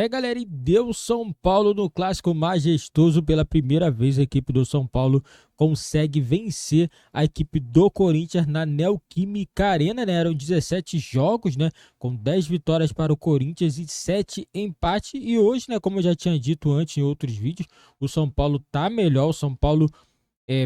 Galera, e deu São Paulo no clássico majestoso. Pela primeira vez a equipe do São Paulo consegue vencer a equipe do Corinthians na Neoquímica Arena, né? Eram 17 jogos, né? Com 10 vitórias para o Corinthians e 7 empates. E hoje, né? Como eu já tinha dito antes em outros vídeos, o São Paulo tá melhor. O São Paulo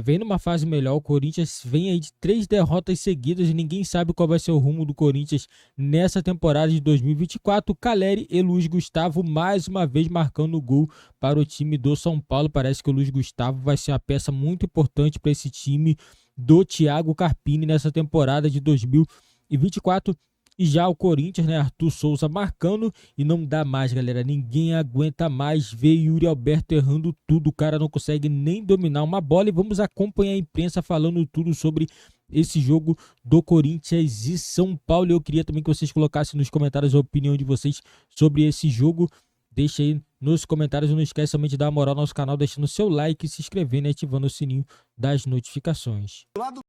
vem numa fase melhor. O Corinthians vem aí de 3 derrotas seguidas e ninguém sabe qual vai ser o rumo do Corinthians nessa temporada de 2024. Caleri e Luiz Gustavo mais uma vez marcando o gol para o time do São Paulo. Parece que o Luiz Gustavo vai ser uma peça muito importante para esse time do Thiago Carpini nessa temporada de 2024. E já o Corinthians, né, Arthur Souza marcando e não dá mais, galera. Ninguém aguenta mais ver Yuri Alberto errando tudo. O cara não consegue nem dominar uma bola. E vamos acompanhar a imprensa falando tudo sobre esse jogo do Corinthians e São Paulo. Eu queria também que vocês colocassem nos comentários a opinião de vocês sobre esse jogo. Deixa aí nos comentários. Não esquece também de dar uma moral ao nosso canal, deixando seu like, se inscrevendo e ativando o sininho das notificações. Do lado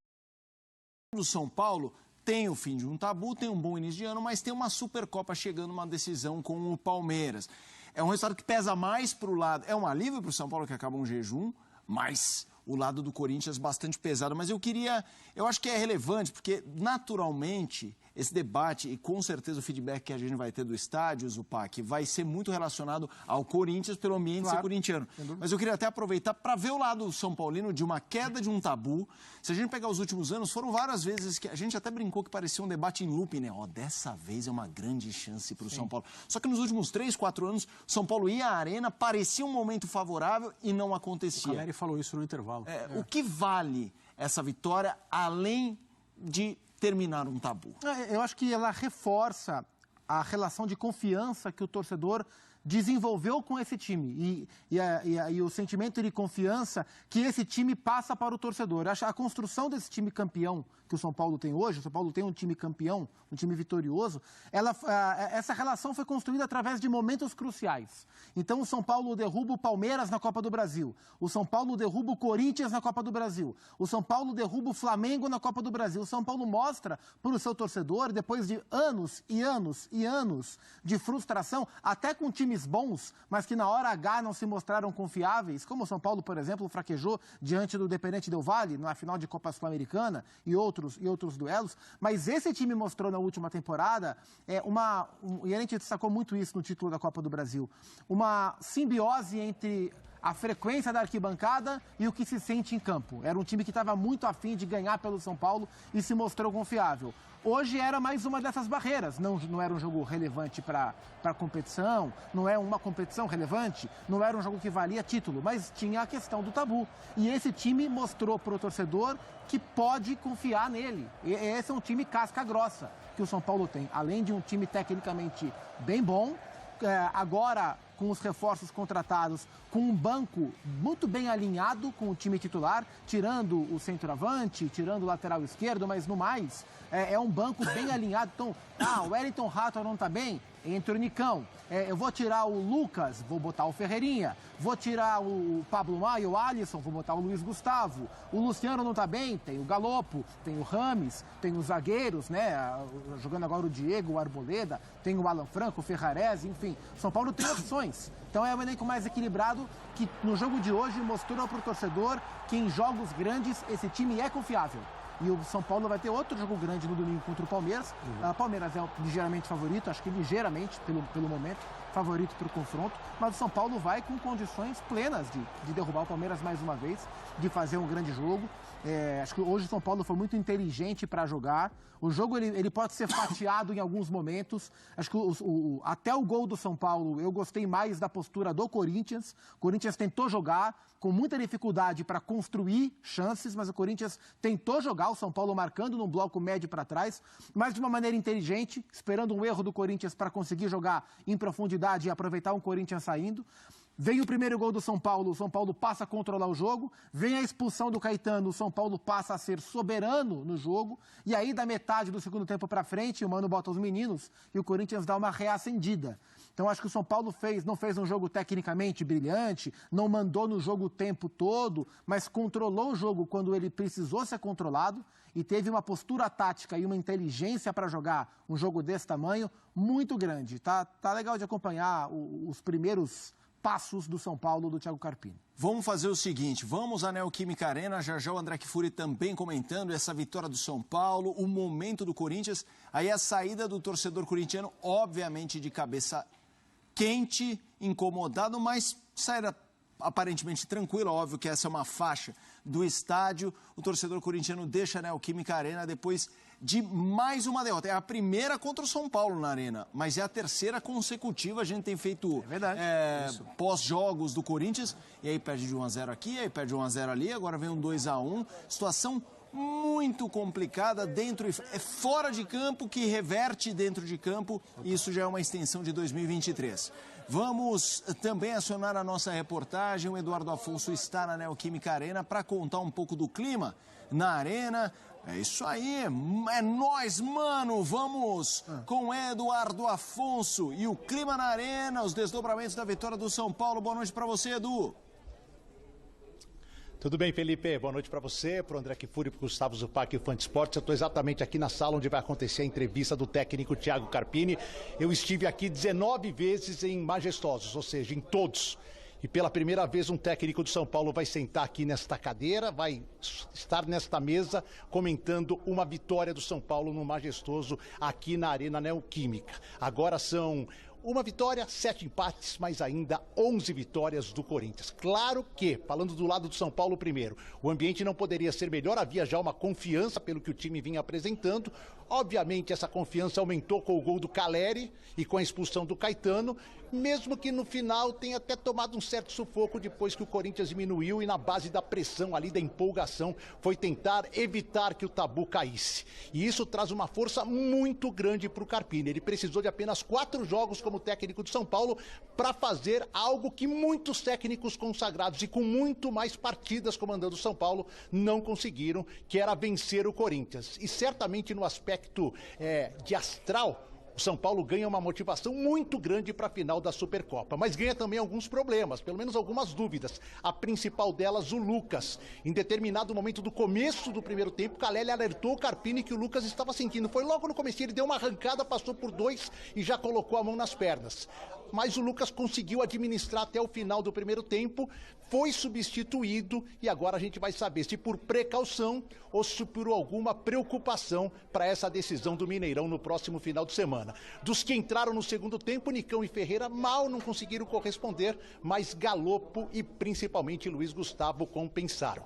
do São Paulo, tem o fim de um tabu, tem um bom início de ano, mas tem uma Supercopa chegando, uma decisão com o Palmeiras. É um resultado que pesa mais para o lado, é um alívio para o São Paulo que acaba um jejum, mas o lado do Corinthians bastante pesado. Mas eu acho que é relevante, porque naturalmente esse debate e com certeza o feedback que a gente vai ter do estádio, Zupac, vai ser muito relacionado ao Corinthians pelo ambiente ser corintiano. Mas eu queria até aproveitar para ver o lado São Paulino de uma queda de um tabu. Se a gente pegar os últimos anos, foram várias vezes que a gente até brincou que parecia um debate em looping, né? Dessa vez é uma grande chance para o São Paulo. Só que nos últimos 3, 4 anos, São Paulo ia à arena, parecia um momento favorável e não acontecia. O Caleri falou isso no intervalo. O que vale essa vitória, além de terminar um tabu? Eu acho que ela reforça a relação de confiança que o torcedor desenvolveu com esse time e o sentimento de confiança que esse time passa para o torcedor. A construção desse time campeão que o São Paulo tem hoje, o São Paulo tem um time campeão, um time vitorioso, essa relação foi construída através de momentos cruciais. Então o São Paulo derruba o Palmeiras na Copa do Brasil, o São Paulo derruba o Corinthians na Copa do Brasil, o São Paulo derruba o Flamengo na Copa do Brasil. O São Paulo mostra para o seu torcedor, depois de anos e anos e anos de frustração, até com times bons, mas que na hora H não se mostraram confiáveis, como o São Paulo, por exemplo, fraquejou diante do Independente Del Valle, na final de Copa Sul-Americana e outros duelos, mas esse time mostrou na última temporada, e a gente destacou muito isso no título da Copa do Brasil, uma simbiose entre a frequência da arquibancada e o que se sente em campo. Era um time que estava muito afim de ganhar pelo São Paulo e se mostrou confiável. Hoje era mais uma dessas barreiras, não era um jogo relevante para a competição, não é uma competição relevante, não era um jogo que valia título, mas tinha a questão do tabu. E esse time mostrou para o torcedor que pode confiar nele. E esse é um time casca grossa que o São Paulo tem, além de um time tecnicamente bem bom, agora com os reforços contratados, com um banco muito bem alinhado com o time titular, tirando o centroavante, tirando o lateral esquerdo, mas no mais, é um banco bem alinhado. Então, o Wellington Rato não está bem, entra o Nicão. Eu vou tirar o Lucas, vou botar o Ferreirinha. Vou tirar o Pablo Maia, o Alisson, vou botar o Luiz Gustavo. O Luciano não está bem, tem o Galopo, tem o Rames, tem os zagueiros, né? Jogando agora o Diego, o Arboleda, tem o Alan Franco, o Ferrarese, enfim. São Paulo tem opções. Então é um elenco mais equilibrado que no jogo de hoje mostrou para o torcedor que em jogos grandes esse time é confiável. E o São Paulo vai ter outro jogo grande no domingo contra o Palmeiras. O Palmeiras é ligeiramente favorito, acho que ligeiramente, pelo momento, favorito para o confronto. Mas o São Paulo vai com condições plenas de derrubar o Palmeiras mais uma vez, de fazer um grande jogo. Acho que hoje o São Paulo foi muito inteligente para jogar. O jogo ele pode ser fatiado em alguns momentos. Acho que até o gol do São Paulo eu gostei mais da postura do Corinthians. O Corinthians tentou jogar com muita dificuldade para construir chances, mas o Corinthians tentou jogar, o São Paulo marcando num bloco médio para trás, mas de uma maneira inteligente, esperando um erro do Corinthians para conseguir jogar em profundidade e aproveitar um Corinthians saindo. Vem o primeiro gol do São Paulo, o São Paulo passa a controlar o jogo. Vem a expulsão do Caetano, o São Paulo passa a ser soberano no jogo. E aí, da metade do segundo tempo para frente, o Mano bota os meninos e o Corinthians dá uma reacendida. Então, acho que o São Paulo não fez um jogo tecnicamente brilhante, não mandou no jogo o tempo todo, mas controlou o jogo quando ele precisou ser controlado e teve uma postura tática e uma inteligência para jogar um jogo desse tamanho muito grande. Tá legal de acompanhar os primeiros passos do São Paulo, do Thiago Carpini. Vamos fazer o seguinte, vamos à Neoquímica Arena, já o André Kfouri também comentando essa vitória do São Paulo, o momento do Corinthians, aí a saída do torcedor corintiano, obviamente de cabeça quente, incomodado, mas saída aparentemente tranquila, óbvio que essa é uma faixa do estádio, o torcedor corintiano deixa a Neoquímica Arena depois de mais uma derrota. É a primeira contra o São Paulo na Arena, mas é a terceira consecutiva. A gente tem feito pós-jogos do Corinthians, e aí perde de 1-0 aqui, aí perde 1-0 ali, agora vem um 2-1. Situação muito complicada dentro e fora de campo, que reverte dentro de campo, e isso já é uma extensão de 2023. Vamos também acionar a nossa reportagem. O Eduardo Afonso está na Neoquímica Arena para contar um pouco do clima na Arena. É isso aí, é nóis, mano. Vamos com o Eduardo Afonso e o clima na Arena, os desdobramentos da vitória do São Paulo. Boa noite para você, Edu. Tudo bem, Felipe? Boa noite para você, para o André Kfouri, para o Gustavo Zupac e o Fã de Esportes. Eu estou exatamente aqui na sala onde vai acontecer a entrevista do técnico Thiago Carpini. Eu estive aqui 19 vezes em Majestosos, ou seja, em todos. E pela primeira vez um técnico do São Paulo vai sentar aqui nesta cadeira, vai estar nesta mesa comentando uma vitória do São Paulo no Majestoso aqui na Arena Neoquímica. Agora são uma vitória, 7 empates, mas ainda 11 vitórias do Corinthians. Claro que, falando do lado do São Paulo primeiro, o ambiente não poderia ser melhor, havia já uma confiança pelo que o time vinha apresentando. Obviamente essa confiança aumentou com o gol do Caleri e com a expulsão do Caetano, mesmo que no final tenha até tomado um certo sufoco depois que o Corinthians diminuiu e na base da pressão ali, da empolgação, foi tentar evitar que o tabu caísse. E isso traz uma força muito grande para o Carpini. Ele precisou de apenas 4 jogos como técnico de São Paulo para fazer algo que muitos técnicos consagrados e com muito mais partidas comandando o São Paulo não conseguiram, que era vencer o Corinthians. E certamente no aspecto de astral, o São Paulo ganha uma motivação muito grande para a final da Supercopa, mas ganha também alguns problemas, pelo menos algumas dúvidas. A principal delas, o Lucas. Em determinado momento do começo do primeiro tempo, o Caleri alertou o Carpini que o Lucas estava sentindo. Foi logo no começo, ele deu uma arrancada, passou por 2 e já colocou a mão nas pernas. Mas o Lucas conseguiu administrar até o final do primeiro tempo, foi substituído e agora a gente vai saber se por precaução ou se por alguma preocupação para essa decisão do Mineirão no próximo final de semana. Dos que entraram no segundo tempo, Nicão e Ferreira mal não conseguiram corresponder, mas Galopo e principalmente Luiz Gustavo compensaram.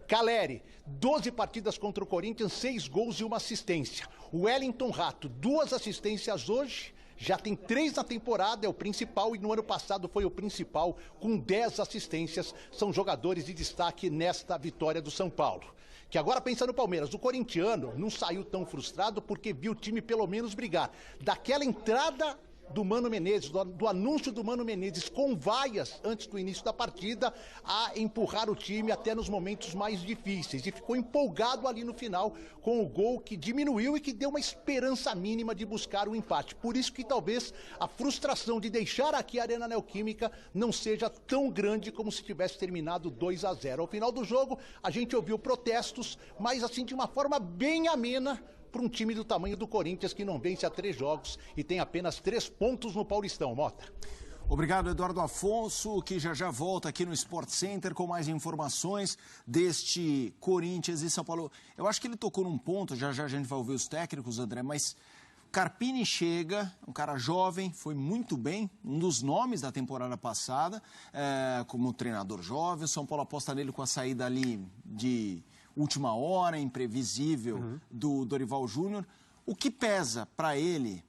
Caleri, 12 partidas contra o Corinthians, 6 gols e 1 assistência. O Wellington Rato, 2 assistências hoje. Já tem 3 na temporada, é o principal, e no ano passado foi o principal, com 10 assistências. São jogadores de destaque nesta vitória do São Paulo. Que agora pensa no Palmeiras, o corintiano não saiu tão frustrado porque viu o time pelo menos brigar. Daquela entrada do Mano Menezes, do anúncio do Mano Menezes com vaias antes do início da partida, a empurrar o time até nos momentos mais difíceis. E ficou empolgado ali no final com o gol que diminuiu e que deu uma esperança mínima de buscar o empate. Por isso que talvez a frustração de deixar aqui a Arena Neoquímica não seja tão grande como se tivesse terminado 2-0. Ao final do jogo, a gente ouviu protestos, mas assim de uma forma bem amena, para um time do tamanho do Corinthians, que não vence há 3 jogos e tem apenas 3 pontos no Paulistão. Mota. Obrigado, Eduardo Afonso, que já volta aqui no Sport Center com mais informações deste Corinthians e São Paulo. Eu acho que ele tocou num ponto, já a gente vai ouvir os técnicos, André, mas Carpini chega, um cara jovem, foi muito bem, um dos nomes da temporada passada, como treinador jovem. O São Paulo aposta nele com a saída ali de última hora, imprevisível, do Dorival Júnior. O que pesa para ele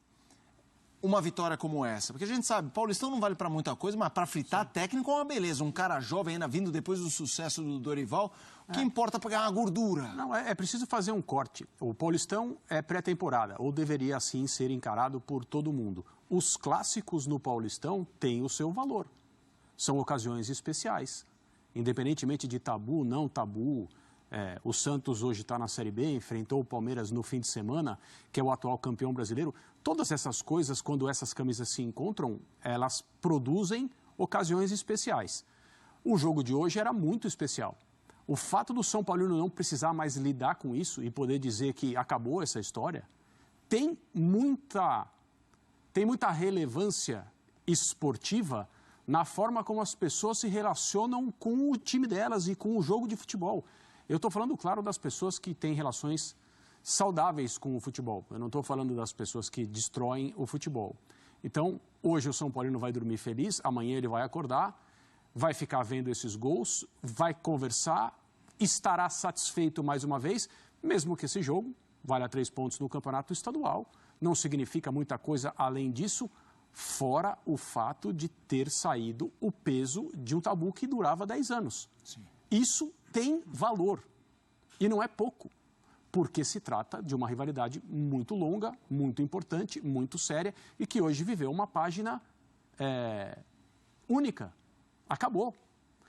uma vitória como essa? Porque a gente sabe, Paulistão não vale para muita coisa, mas para fritar técnico é uma beleza. Um cara jovem ainda vindo depois do sucesso do Dorival, o que importa é pegar uma gordura. Não, é preciso fazer um corte. O Paulistão é pré-temporada, ou deveria assim ser encarado por todo mundo. Os clássicos no Paulistão têm o seu valor. São ocasiões especiais. Independentemente de tabu, não tabu, O Santos hoje está na Série B, enfrentou o Palmeiras no fim de semana, que é o atual campeão brasileiro. Todas essas coisas, quando essas camisas se encontram, elas produzem ocasiões especiais. O jogo de hoje era muito especial. O fato do São Paulino não precisar mais lidar com isso e poder dizer que acabou essa história, tem muita relevância esportiva na forma como as pessoas se relacionam com o time delas e com o jogo de futebol. Eu estou falando, claro, das pessoas que têm relações saudáveis com o futebol. Eu não estou falando das pessoas que destroem o futebol. Então, hoje o São Paulino vai dormir feliz, amanhã ele vai acordar, vai ficar vendo esses gols, vai conversar, estará satisfeito mais uma vez, mesmo que esse jogo valha 3 pontos no campeonato estadual. Não significa muita coisa além disso, fora o fato de ter saído o peso de um tabu que durava 10 anos. Sim. Isso tem valor, e não é pouco, porque se trata de uma rivalidade muito longa, muito importante, muito séria, e que hoje viveu uma página única. Acabou.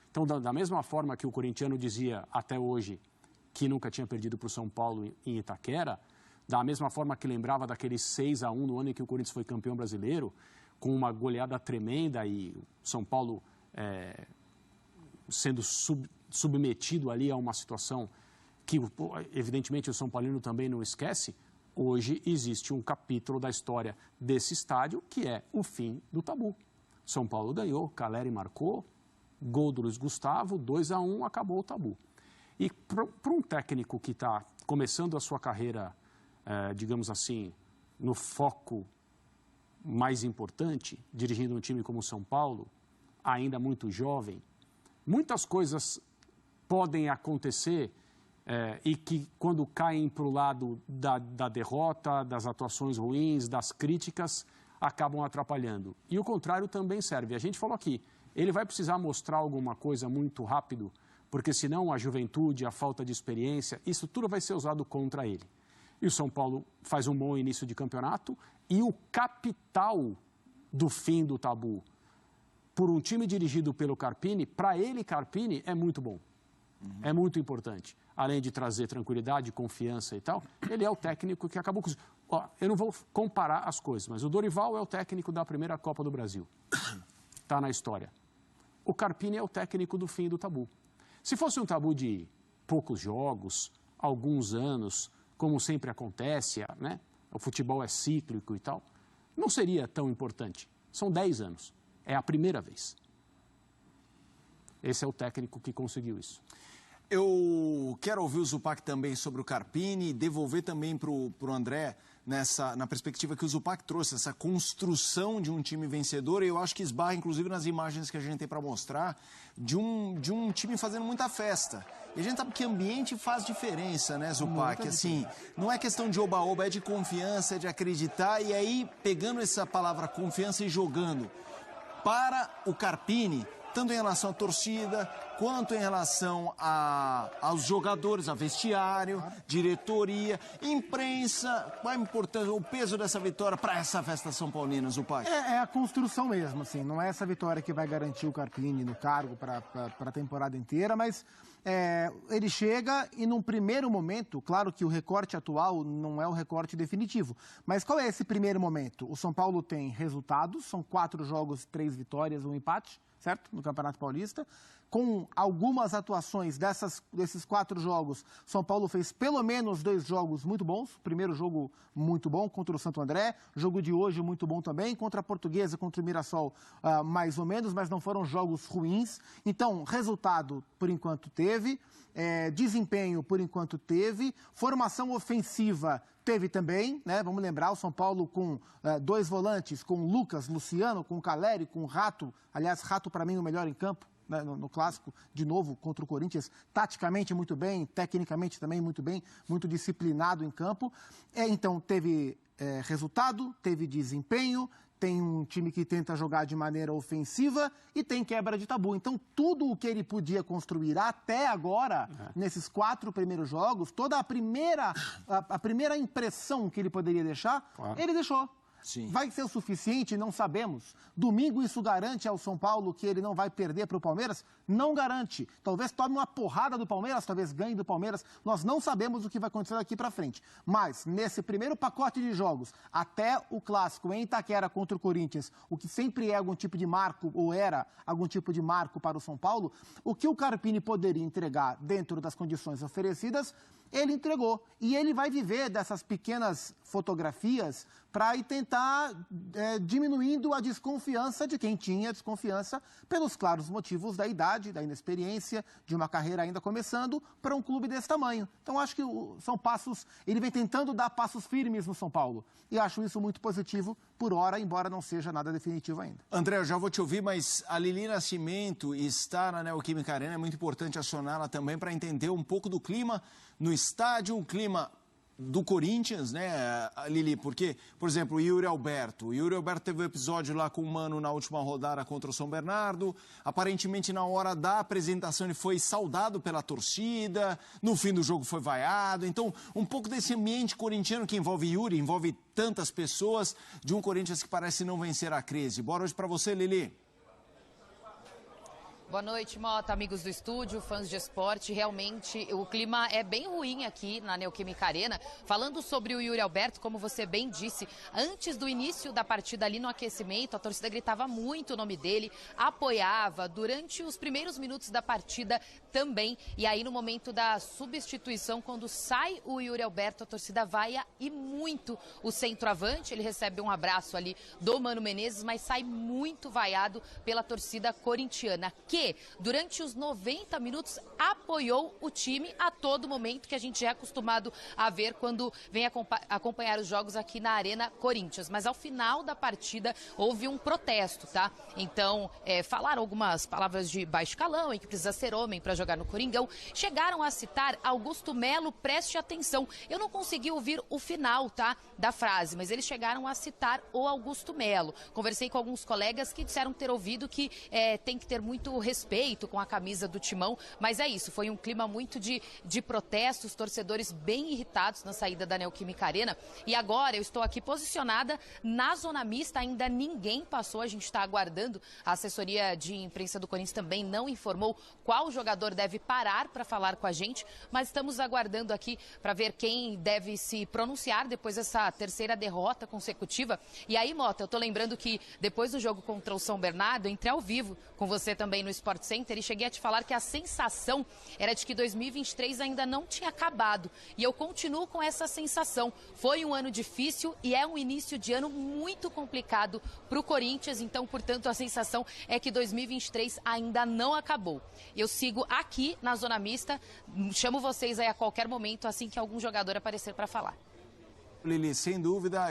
Então, da mesma forma que o corintiano dizia até hoje que nunca tinha perdido para o São Paulo em Itaquera, da mesma forma que lembrava daquele 6-1 no ano em que o Corinthians foi campeão brasileiro, com uma goleada tremenda e o São Paulo sendo submetido ali a uma situação que, evidentemente, o São Paulino também não esquece. Hoje existe um capítulo da história desse estádio que é o fim do tabu. São Paulo ganhou, Caleri marcou, gol do Luiz Gustavo, 2-1, acabou o tabu. E para um técnico que está começando a sua carreira, digamos assim, no foco mais importante, dirigindo um time como o São Paulo, ainda muito jovem, muitas coisas podem acontecer e que, quando caem para o lado da derrota, das atuações ruins, das críticas, acabam atrapalhando. E o contrário também serve. A gente falou aqui, ele vai precisar mostrar alguma coisa muito rápido, porque senão a juventude, a falta de experiência, isso tudo vai ser usado contra ele. E o São Paulo faz um bom início de campeonato e o capital do fim do tabu, por um time dirigido pelo Carpini, para ele, Carpini, é muito bom. É muito importante. Além de trazer tranquilidade, confiança e tal, ele é o técnico que acabou com isso. Eu não vou comparar as coisas, mas o Dorival é o técnico da primeira Copa do Brasil. Está na história. O Carpini é o técnico do fim do tabu. Se fosse um tabu de poucos jogos, alguns anos, como sempre acontece, né? O futebol é cíclico e tal, não seria tão importante. São 10 anos. É a primeira vez. Esse é o técnico que conseguiu isso. Eu quero ouvir o Zupac também sobre o Carpini e devolver também para o André na perspectiva que o Zupac trouxe, essa construção de um time vencedor. E eu acho que esbarra, inclusive, nas imagens que a gente tem para mostrar, de um time fazendo muita festa. E a gente sabe que ambiente faz diferença, né, Zupac? Assim, não é questão de oba-oba, é de confiança, é de acreditar. E aí, pegando essa palavra confiança e jogando para o Carpini, tanto em relação à torcida, quanto em relação aos jogadores, a vestiário, diretoria, imprensa, qual a importância, o peso dessa vitória para essa festa São Paulina, Zupac? É a construção mesmo, assim, não é essa vitória que vai garantir o Carpini no cargo para a temporada inteira, mas ele chega e num primeiro momento, claro que o recorte atual não é o recorte definitivo, mas qual é esse primeiro momento? O São Paulo tem resultados, são 4 jogos, 3 vitórias, 1 empate, certo? No Campeonato Paulista. Com algumas atuações desses 4 jogos, São Paulo fez pelo menos 2 jogos muito bons. Primeiro jogo muito bom contra o Santo André, jogo de hoje muito bom também, contra a Portuguesa, contra o Mirassol mais ou menos, mas não foram jogos ruins. Então, resultado por enquanto teve, desempenho por enquanto teve, formação ofensiva teve também, né? Vamos lembrar, o São Paulo com 2 volantes, com Lucas, Luciano, com Caleri, com Rato. Aliás, Rato para mim o melhor em campo, né? No clássico, de novo, contra o Corinthians, taticamente muito bem, tecnicamente também muito bem, muito disciplinado em campo. Então, teve resultado, teve desempenho, tem um time que tenta jogar de maneira ofensiva e tem quebra de tabu. Então, tudo o que ele podia construir até agora, nesses 4 primeiros jogos, toda a primeira impressão que ele poderia deixar, ele deixou. Sim. Vai ser o suficiente? Não sabemos. Domingo isso garante ao São Paulo que ele não vai perder para o Palmeiras? Não garante. Talvez tome uma porrada do Palmeiras, talvez ganhe do Palmeiras. Nós não sabemos o que vai acontecer daqui para frente. Mas, nesse primeiro pacote de jogos, até o clássico em Itaquera contra o Corinthians, o que sempre é algum tipo de marco, ou era algum tipo de marco para o São Paulo, o que o Carpini poderia entregar dentro das condições oferecidas, ele entregou. E ele vai viver dessas pequenas fotografias para ir tentar diminuindo a desconfiança de quem tinha desconfiança pelos claros motivos da idade, da inexperiência, de uma carreira ainda começando, para um clube desse tamanho. Então, acho que são passos, ele vem tentando dar passos firmes no São Paulo. E acho isso muito positivo por hora, embora não seja nada definitivo ainda. André, eu já vou te ouvir, mas a Lili Nascimento está na Neoquímica Arena, é muito importante acioná-la também para entender um pouco do clima no estádio, um clima do Corinthians, né, Lili? Porque, por exemplo, o Yuri Alberto teve um episódio lá com o Mano na última rodada contra o São Bernardo. Aparentemente, na hora da apresentação, ele foi saudado pela torcida. No fim do jogo, foi vaiado. Então, um pouco desse ambiente corintiano que envolve Yuri, envolve tantas pessoas, de um Corinthians que parece não vencer a crise. Boa noite para você, Lili. Boa noite, Mota, amigos do estúdio, fãs de esporte. Realmente, o clima é bem ruim aqui na Neoquímica Arena. Falando sobre o Yuri Alberto, como você bem disse, antes do início da partida ali no aquecimento, a torcida gritava muito o nome dele, apoiava durante os primeiros minutos da partida também. E aí, no momento da substituição, quando sai o Yuri Alberto, a torcida vaia e muito o centroavante. Ele recebe um abraço ali do Mano Menezes, mas sai muito vaiado pela torcida corintiana, que durante os 90 minutos apoiou o time a todo momento, que a gente é acostumado a ver quando vem acompanhar os jogos aqui na Arena Corinthians. Mas ao final da partida houve um protesto, tá? Então, falaram algumas palavras de baixo calão, em que precisa ser homem para jogar no Coringão. Chegaram a citar Augusto Melo, preste atenção. Eu não consegui ouvir o final, tá, da frase, mas eles chegaram a citar o Augusto Melo. Conversei com alguns colegas que disseram ter ouvido que tem que ter muito respeito com a camisa do Timão, mas é isso, foi um clima muito de protestos, torcedores bem irritados na saída da Neoquímica Arena. E agora eu estou aqui posicionada na zona mista, ainda ninguém passou, a gente está aguardando, a assessoria de imprensa do Corinthians também não informou qual jogador deve parar para falar com a gente, mas estamos aguardando aqui para ver quem deve se pronunciar depois dessa terceira derrota consecutiva. E aí, Mota, eu tô lembrando que depois do jogo contra o São Bernardo, entrei ao vivo com você também no Sport Center e cheguei a te falar que a sensação era de que 2023 ainda não tinha acabado. E eu continuo com essa sensação. Foi um ano difícil e é um início de ano muito complicado para o Corinthians. Então, portanto, a sensação é que 2023 ainda não acabou. Eu sigo aqui na Zona Mista. Chamo vocês aí a qualquer momento, assim que algum jogador aparecer para falar. Lili, sem dúvida...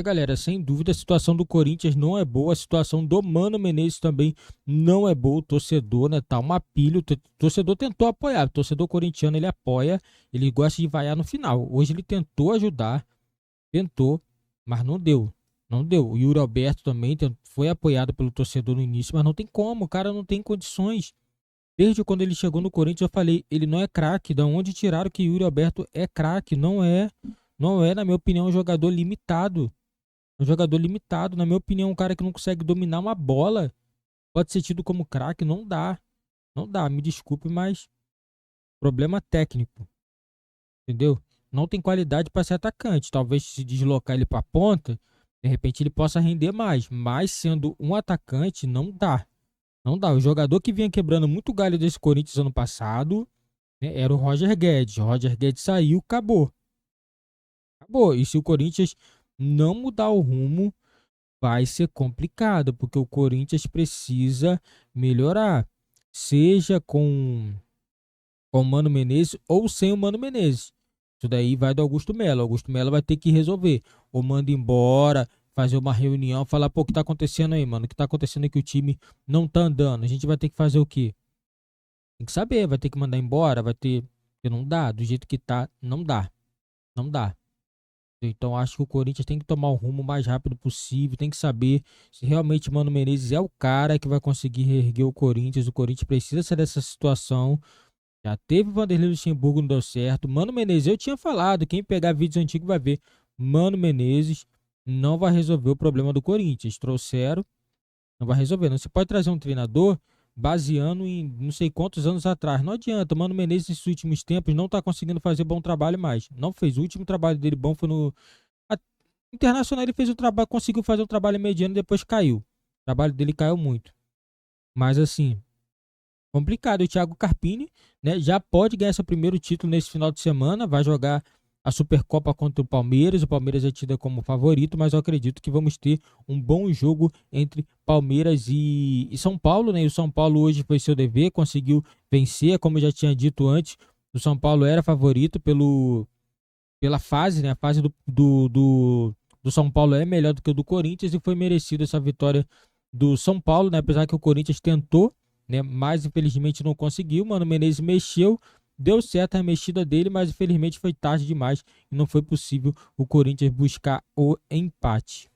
Galera, sem dúvida a situação do Corinthians não é boa, a situação do Mano Menezes também não é boa, o torcedor, né, tá uma pilha, o torcedor tentou apoiar, o torcedor corintiano ele apoia, ele gosta de vaiar no final, hoje ele tentou ajudar, mas não deu, o Yuri Alberto também foi apoiado pelo torcedor no início, mas não tem como, o cara não tem condições, desde quando ele chegou no Corinthians eu falei, ele não é craque, da onde tiraram que Yuri Alberto é craque, não é, na minha opinião, um jogador limitado. Na minha opinião, um cara que não consegue dominar uma bola pode ser tido como craque, não dá, me desculpe, mas problema técnico, entendeu? Não tem qualidade para ser atacante, talvez se deslocar ele para ponta, de repente ele possa render mais, mas sendo um atacante, não dá. O jogador que vinha quebrando muito galho desse Corinthians ano passado, né, era o Roger Guedes saiu, acabou. E se o Corinthians não mudar o rumo, vai ser complicado, porque o Corinthians precisa melhorar, seja com o Mano Menezes ou sem o Mano Menezes. Isso daí vai do Augusto Melo. Augusto Melo vai ter que resolver. Ou manda embora, fazer uma reunião, falar, pô, o que tá acontecendo aí, mano? O que tá acontecendo é que o time não tá andando. A gente vai ter que fazer o quê? Tem que saber, vai ter que mandar embora, porque não dá, do jeito que tá, não dá. Então acho que o Corinthians tem que tomar o rumo o mais rápido possível, tem que saber se realmente o Mano Menezes é o cara que vai conseguir reerguer o Corinthians precisa sair dessa situação. Já teve o Vanderlei Luxemburgo, não deu certo. Mano Menezes, eu tinha falado, quem pegar vídeos antigos vai ver. Mano Menezes não vai resolver o problema do Corinthians. Trouxeram, não vai resolver. Não se pode trazer um treinador baseando em não sei quantos anos atrás. Não adianta. O Mano Menezes, nesses últimos tempos, não está conseguindo fazer bom trabalho mais. Não fez. O último trabalho dele bom foi no Internacional. Ele fez o trabalho, conseguiu fazer um trabalho mediano e depois caiu. O trabalho dele caiu muito. Mas assim, complicado. O Thiago Carpini, né, já pode ganhar seu primeiro título nesse final de semana. Vai jogar a Supercopa contra o Palmeiras. O Palmeiras é tido como favorito, mas eu acredito que vamos ter um bom jogo entre Palmeiras e São Paulo, né? E o São Paulo hoje foi seu dever, conseguiu vencer, como eu já tinha dito antes. O São Paulo era favorito pela fase, né? A fase do São Paulo é melhor do que o do Corinthians e foi merecido essa vitória do São Paulo, né? Apesar que o Corinthians tentou, né? Mas infelizmente não conseguiu. Mano Menezes mexeu. Deu certo a mexida dele, mas infelizmente foi tarde demais e não foi possível o Corinthians buscar o empate.